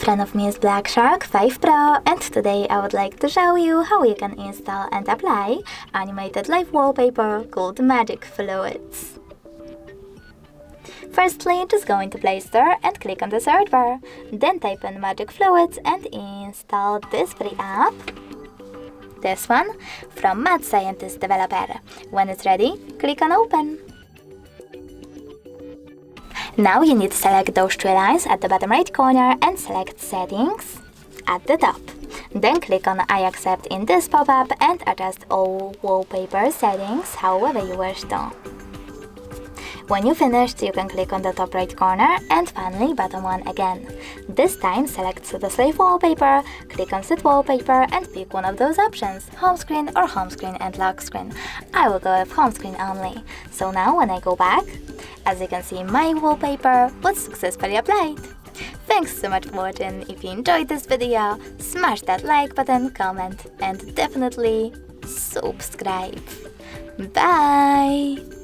front of me is Black Shark 5 Pro, and today I would like to show you how you can install and apply animated live wallpaper called Magic Fluids. Firstly, just go into Play Store and click on the search bar, then type in Magic Fluids and install this free app. This one from Mad Scientist developer. When it's ready, click on Open. Now you need to select those three lines at the bottom right corner and select Settings at the top. Then click on I accept in this pop-up and adjust all wallpaper settings however you wish to. When you finished, you can click on the top right corner and finally bottom one again. This time select the Slave wallpaper, click on Set wallpaper and pick one of those options, home screen or home screen and lock screen. I will go with home screen only. So now when I go back, as you can see, my wallpaper was successfully applied. Thanks so much for watching. If you enjoyed this video, smash that like button, comment and definitely subscribe. Bye!